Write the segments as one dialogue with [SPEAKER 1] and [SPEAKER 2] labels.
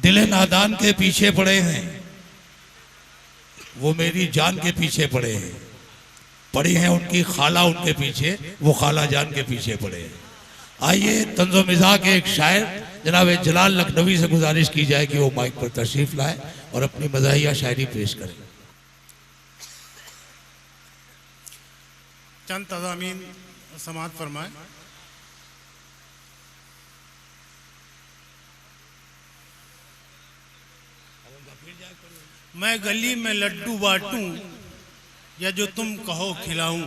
[SPEAKER 1] दिल नादान के पीछे पड़े हैं, वो मेरी जान के पीछे पड़े हैं। पड़ी हैं उनकी खाला उनके पीछे, वो खाला जान के पीछे पड़े हैं। आइए तंज़ो मिज़ाह के एक शायर जनाब जलाल लखनवी से गुजारिश की जाए कि वो माइक पर तशरीफ लाए और अपनी मज़ाहिया शायरी पेश करें।
[SPEAKER 2] चंद तज़ामीन समाअत फरमाए। मैं गली में लड्डू बांटूं या जो तुम कहो खिलाऊं,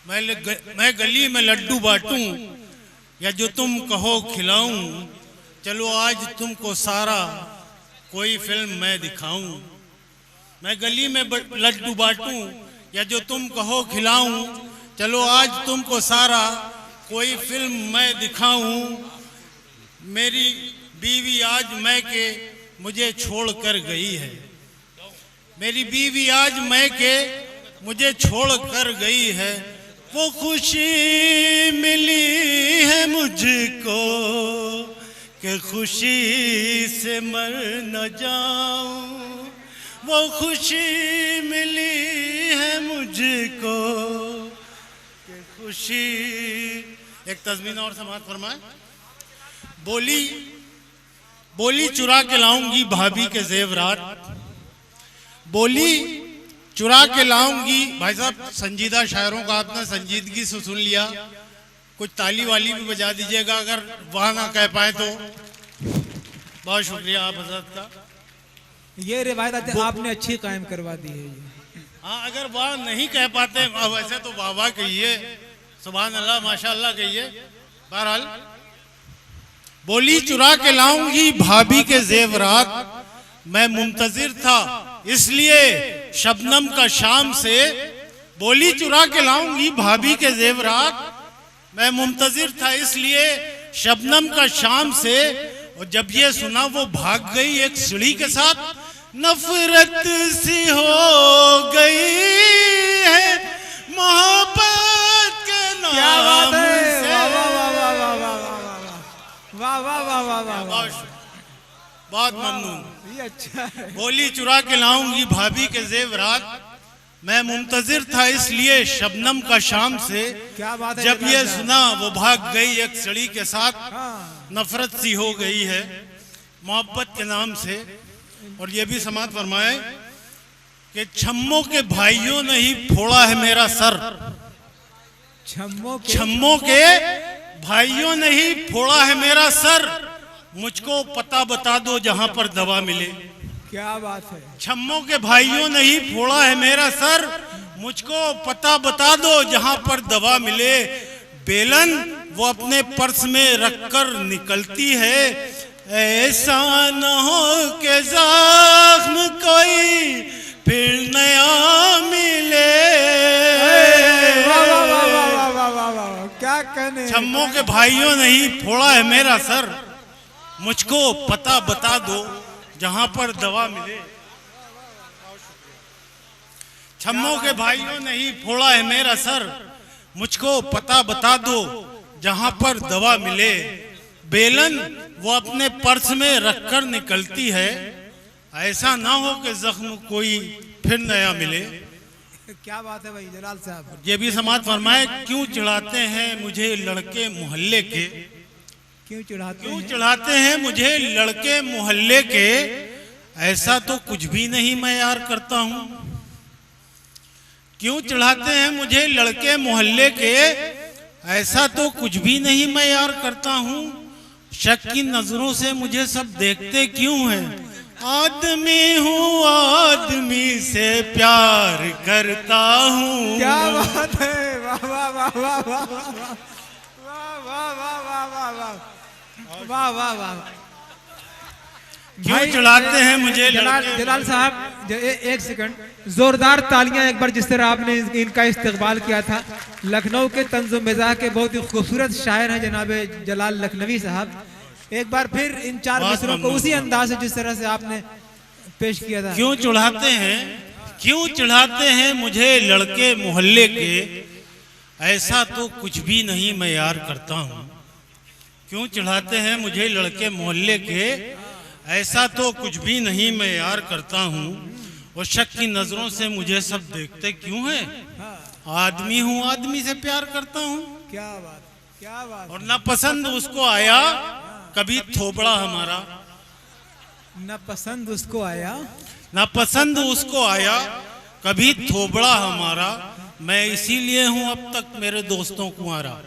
[SPEAKER 2] मैं गली में लड्डू बांटूं या जो तुम कहो खिलाऊं, चलो आज तुमको सारा कोई फिल्म मैं दिखाऊं। मैं गली में लड्डू बांटूं या जो तुम कहो खिलाऊं, चलो आज तुमको सारा कोई फिल्म मैं दिखाऊं। मेरी बीवी आज मैं के मुझे छोड़ कर गई है, मेरी बीवी आज मैं के मुझे छोड़ कर गई है। वो खुशी मिली है मुझको कि खुशी से मर न जाऊं, वो खुशी मिली है मुझको कि खुशी। एक तज़मीन और समाअत फरमाए। बोली चुरा के लाऊंगी भाभी के जेवरात, बोली चुरा के लाऊंगी। भाई साहब संजीदा शायरों का आपने संजीदगी से सुन लिया, कुछ ताली वाली भी बजा दीजिएगा अगर वहाँ ना कह पाए तो। बहुत शुक्रिया आप हजरत का।
[SPEAKER 3] ये रिवायत आपने अच्छी कायम करवा दी है।
[SPEAKER 2] हाँ, अगर वाह नहीं कह पाते वैसे तो वाह वाह कहिए, सुभान अल्लाह माशाअल्लाह कहिए। बहरहाल बोली चुरा के लाऊंगी भाभी के जेवरात, मैं मुंतजिर था इसलिए शबनम का शाम से। बोली चुरा के लाऊंगी भाभी के जेवरात, मैं मुंतजिर था इसलिए शबनम का शाम से। और जब ये सुना वो भाग गई एक सीढ़ी के साथ, नफरत सी हो गई है मोहब्बत के नाम से।
[SPEAKER 3] वाह वाह वाह वाह वाह वाह,
[SPEAKER 2] बहुत ममनून।
[SPEAKER 3] ये अच्छा है।
[SPEAKER 2] बोली चुरा के लाऊंगी भाभी के जेवरात, मैं मुंतजिर था इसलिए शबनम का शाम से।
[SPEAKER 3] क्या बात है।
[SPEAKER 2] जब ये सुना वो भाग गई एक सड़ी के साथ,
[SPEAKER 3] हाँ।
[SPEAKER 2] नफरत सी हो गई है मोहब्बत के नाम से। और ये भी समाअत फरमाए कि छम्मों के भाइयों ने ही फोड़ा है मेरा सर, छम्मों के भाइयों ने ही फोड़ा है मेरा सर, मुझको पता बता दो जहां पर दवा मिले।
[SPEAKER 3] क्या बात है।
[SPEAKER 2] छम्मों के भाइयों ने ही फोड़ा है मेरा सर, मुझको पता बता दो जहां पर दवा मिले। बेलन वो अपने पर्स में रखकर निकलती है, ऐसा न हो कि जख्म कोई फिर नया मिले। क्या कहने। छम्मों के भाइयों ने ही फोड़ा है मेरा सर, मुझको पता बता दो जहां पर दवा मिले। छम्मों के भाइयों ने ही फोड़ा है मेरा सर, मुझको पता बता दो जहां पर दवा मिले। बेलन वो अपने पर्स में रखकर निकलती है, ऐसा ना हो कि जख्म कोई फिर नया मिले।
[SPEAKER 3] क्या बात है भाई जलाल साहब।
[SPEAKER 2] ये भी समाअत फरमाए। क्यों चिढ़ाते हैं मुझे लड़के मोहल्ले के,
[SPEAKER 3] क्यों
[SPEAKER 2] चिढ़ाते हैं मुझे लड़के मोहल्ले के, ऐसा तो कुछ भी नहीं मैं यार करता हूँ। क्यों चिढ़ाते हैं मुझे लड़के मोहल्ले के, ऐसा तो कुछ भी नहीं मैं यार करता हूँ। शक की नजरों से मुझे सब देखते क्यों हैं, आदमी हूँ आदमी से प्यार करता हूँ।
[SPEAKER 3] क्या बात है। वाह वाह वाह वाह वाह वाह वाह वाह वाह वाह वाह वाह।
[SPEAKER 2] क्यों चिढ़ाते हैं मुझे
[SPEAKER 3] जलाल साहब एक सेकंड, जोरदार तालियां एक बार जिस तरह आपने इनका इस्तकबाल किया था। लखनऊ के तंज़ो मिज़ाह के बहुत ही खूबसूरत शायर हैं जनाब जलाल लखनवी साहब। एक बार फिर इन चार मिसरों को उसी अंदाज से जिस तरह से आपने पेश किया था।
[SPEAKER 2] क्यों चिढ़ाते हैं मुझे लड़के मोहल्ले के, ऐसा तो कुछ भी नहीं मैं यार करता हूँ। क्यों चिढ़ाते हैं मुझे लड़के मोहल्ले के, ऐसा तो कुछ भी नहीं मैं यार करता हूँ, और शक की नजरों से मुझे सब देखते क्यों है? आदमी हूँ, आदमी से प्यार करता हूँ।
[SPEAKER 3] क्या बात, क्या बात।
[SPEAKER 2] और ना पसंद उसको आया कभी थोबड़ा हमारा,
[SPEAKER 3] न पसंद उसको आया,
[SPEAKER 2] ना पसंद उसको आया कभी थोबड़ा हमारा, मैं इसीलिए हूं अब तक मेरे दोस्तों कुंवारा।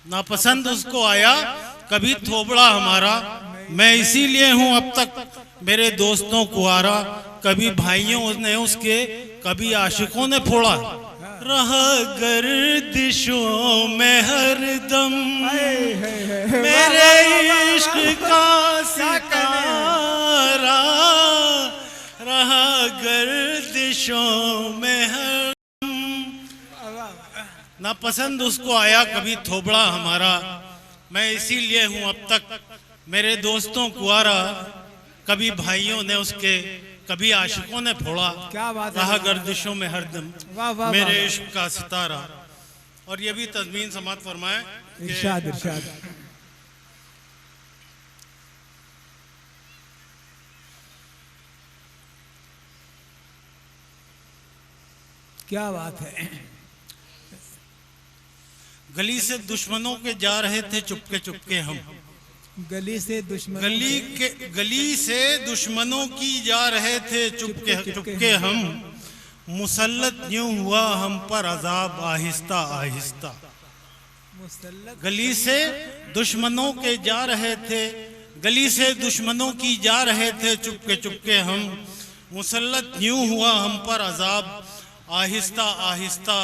[SPEAKER 2] ना पसंद उसको आया कभी थोबड़ा हमारा, मैं इसीलिए हूं अब तक मेरे दोस्तों कुंवारा। कभी भाइयों ने उसके, कभी आशिकों ने फोड़ा, रहा गर्दिशों में हरदम मेरे इश्क का सितारा, रहा गर्दिशों में हरदम। ना पसंद उसको आया कभी थोबड़ा हमारा, मैं इसीलिए हूं अब तक मेरे दोस्तों कुंवारा। कभी भाइयों ने उसके, कभी आशिकों ने फोड़ा,
[SPEAKER 3] क्या बात है।
[SPEAKER 2] रहा गर्दिशों में हरदम
[SPEAKER 3] वाह वाह
[SPEAKER 2] मेरे
[SPEAKER 3] वाह।
[SPEAKER 2] इश्क का सितारा। और ये भी तज़मीन समात फरमाए कि
[SPEAKER 3] इरशाद इरशाद। क्या बात है।
[SPEAKER 2] गली से दुश्मनों के जा रहे थे चुपके चुपके हम,
[SPEAKER 3] गली से दुश्मन,
[SPEAKER 2] गली से दुश्मनों की जा रहे थे चुपके चुपके हम, मुसल्लत यूं हुआ हम पर अजाब आहिस्ता आहिस्ता।
[SPEAKER 3] मुसल्लत,
[SPEAKER 2] गली से दुश्मनों के जा रहे थे, गली से दुश्मनों की जा रहे थे चुपके चुपके हम, मुसल्लत यूं हुआ हम पर अजाब आहिस्ता आहिस्ता।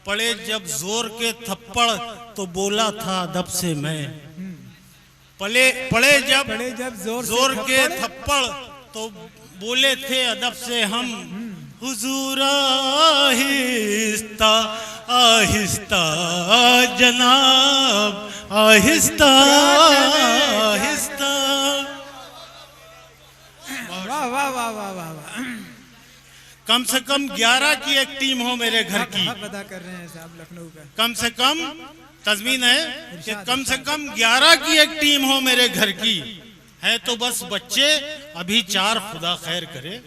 [SPEAKER 2] पड़े जब जोर के थप्पड़ तो बोला था अदब से मैं, पड़े जब जोर के थप्पड़ तो बोले थे अदब से हम, हुजूर आहिस्ता आहिस्ता जनाब आहिस्ता आहिस्ता।
[SPEAKER 3] वाह वाह वाह वाह वाह वाह।
[SPEAKER 2] कम से कम 11 की एक टीम हो मेरे घर की,
[SPEAKER 3] हक अदा कर रहे हैं साहब लखनऊ का।
[SPEAKER 2] कम से कम तज़मीन है कि कम से कम 11 की एक टीम हो मेरे घर की, है तो बस बच्चे अभी 4 खुदा खैर करे।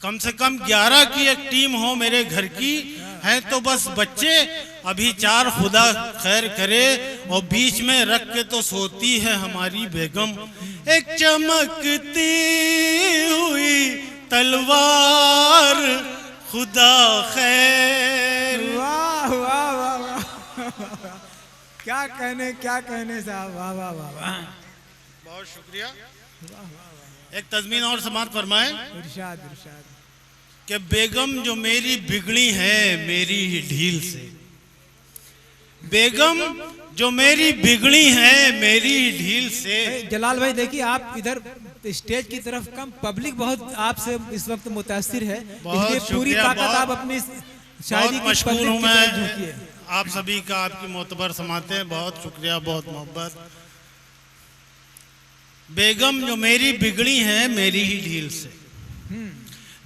[SPEAKER 2] कम से कम 11 की एक टीम हो मेरे घर की, है तो बस बच्चे अभी 4 खुदा खैर करे। और बीच में रख के तो सोती है हमारी बेगम, एक चमकती हुई तलवार खुदा खैर।
[SPEAKER 3] वाह वाह वाह वाह। क्या कहने साहब, वाह वाह वाह वाह।
[SPEAKER 2] बहुत शुक्रिया। एक तज़मीन और समात फरमाए
[SPEAKER 3] इरशाद इरशाद।
[SPEAKER 2] कि बेगम जो मेरी बिगड़ी है मेरी ही ढील से, बेगम जो मेरी बिगड़ी है मेरी ही ढील से।
[SPEAKER 3] जलाल भाई देखिए आप इधर स्टेज की तरफ कम, पब्लिक बहुत आपसे इस वक्त मुतासिर है, इसलिए पूरी ताकत आप अपनी शायरी की
[SPEAKER 2] मशकूर
[SPEAKER 3] पब्लिक
[SPEAKER 2] हूँ
[SPEAKER 3] की
[SPEAKER 2] मैं
[SPEAKER 3] तरफ झुकिए।
[SPEAKER 2] आप सभी का, आपकी मोतबर समाते हैं, बहुत शुक्रिया, बहुत मोहब्बत। बेगम जो मेरी बिगड़ी है मेरी ही ढील से,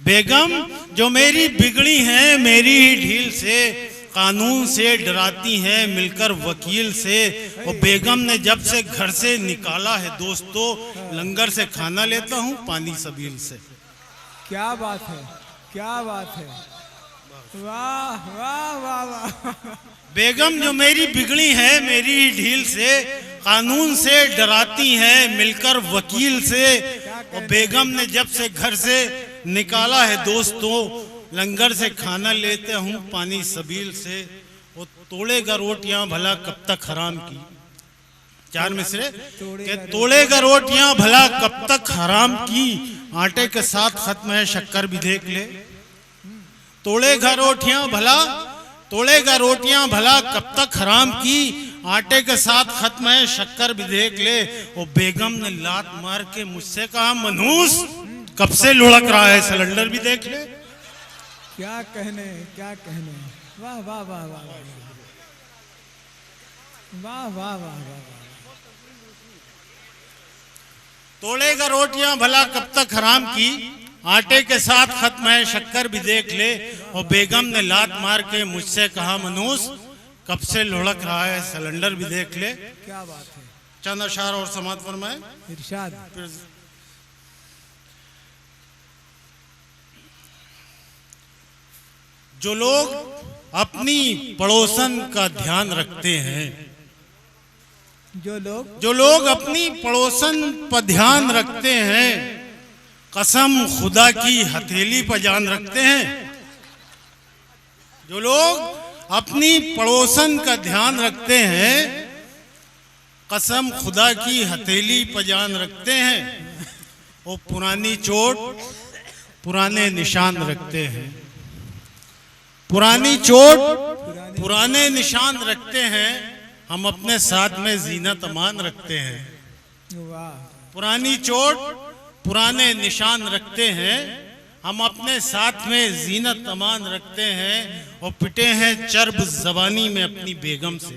[SPEAKER 2] बेगम जो मेरी बिगड़ी है मेरी ही ढील से, कानून से डराती हैं मिलकर वकील से। और बेगम ने जब से घर से निकाला है दोस्तों, लंगर से खाना लेता हूँ पानी सबील से।
[SPEAKER 3] क्या बात है, क्या बात है। वाह वाह वाह वाह।
[SPEAKER 2] बेगम जो मेरी बिगड़ी है मेरी ही ढील से, कानून से डराती हैं मिलकर वकील से। और बेगम ने जब से घर से निकाला है दोस्तों, लंगर से खाना लेते हूँ पानी सबील से। वो तोड़ेगा रोटियां भला कब तक हराम की, 4 मिसरे के तोड़ेगा रोटियां भला कब तक हराम की, आटे के साथ खत्म है शक्कर भी देख ले। तोड़ेगा रोटियां भला कब तक हराम की, आटे के साथ खत्म है शक्कर भी देख ले। वो बेगम ने लात मार के मुझसे कहा मनहूस कब से लुढ़क रहा है सिलेंडर भी देख ले।
[SPEAKER 3] क्या कहने, क्या कहने। वाह वाह वाह वाह वाह वाह वाह वाह।
[SPEAKER 2] तोड़ेगा रोटियां भला कब तक हराम की, आटे के साथ खत्म है शक्कर भी देख ले। और बेगम ने लात मार के मुझसे कहा मनूस कब से लुढ़क रहा है सिलेंडर भी देख ले।
[SPEAKER 3] क्या बात है।
[SPEAKER 2] चंद अशार और समात फरमाए।
[SPEAKER 3] इरशाद।
[SPEAKER 2] फिर जो लोग अपनी पड़ोसन का ध्यान रखते हैं,
[SPEAKER 3] जो लोग
[SPEAKER 2] अपनी पड़ोसन पर ध्यान रखते हैं, कसम खुदा की हथेली पर जान रखते हैं। जो लोग अपनी पड़ोसन का ध्यान रखते हैं, कसम खुदा की हथेली पर जान रखते हैं, वो पुरानी चोट पुराने निशान रखते हैं। पुरानी चोट पुराने निशान रखते हैं, हम अपने साथ में जीनत अमान रखते हैं।
[SPEAKER 3] वाह।
[SPEAKER 2] पुरानी चोट पुराने निशान रखते हैं, हम अपने साथ में जीनत अमान रखते हैं। और पिटे हैं चर्ब जबानी में अपनी बेगम से,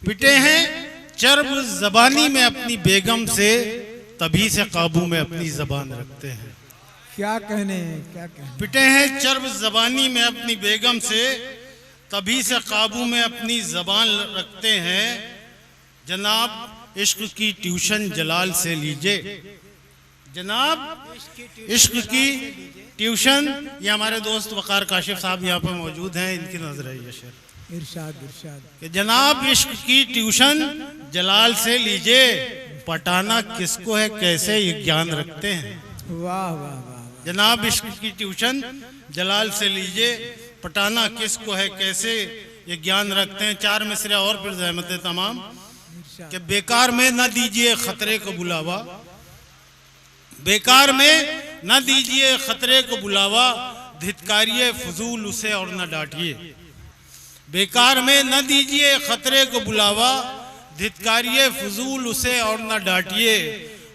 [SPEAKER 2] पिटे हैं चर्ब जबानी में अपनी बेगम से, तभी से काबू में अपनी जबान रखते हैं।
[SPEAKER 3] क्या कहने, क्या कहने।
[SPEAKER 2] पिटे हैं चर्ब जबानी में अपनी बेगम से, तभी से काबू में अपनी जबान रखते हैं। जनाब इश्क की ट्यूशन जलाल से लीजिए, जनाब इश्क की ट्यूशन। ये हमारे दोस्त वकार काशिफ साहब यहाँ पे मौजूद हैं, इनकी नजर है ये शेर।
[SPEAKER 3] इरशाद इरशाद।
[SPEAKER 2] कि जनाब इश्क की ट्यूशन जलाल से लीजिए, पटाना किसको है कैसे ये ज्ञान रखते हैं।
[SPEAKER 3] वाह वाह वाह।
[SPEAKER 2] जनाब इश्क की ट्यूशन जलाल से लीजिए, पटाना किसको है कैसे ये ज्ञान रखते हैं। चार मिसरे और फिर ज़हमत तमाम कि बेकार में न दीजिए खतरे को बुलावा, बेकार में न दीजिए खतरे को बुलावा, धित्कारिए फजूल उसे और न डांटिए। बेकार में न दीजिए खतरे को बुलावा, धित्कारिए फजूल उसे और न डांटिए।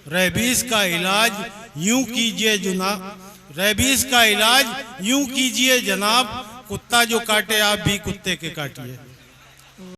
[SPEAKER 2] रेबीज का इलाज यूं कीजिए जनाब, रेबीज का इलाज यूं कीजिए जनाब, कुत्ता जो काटे आप भी कुत्ते के काटिए।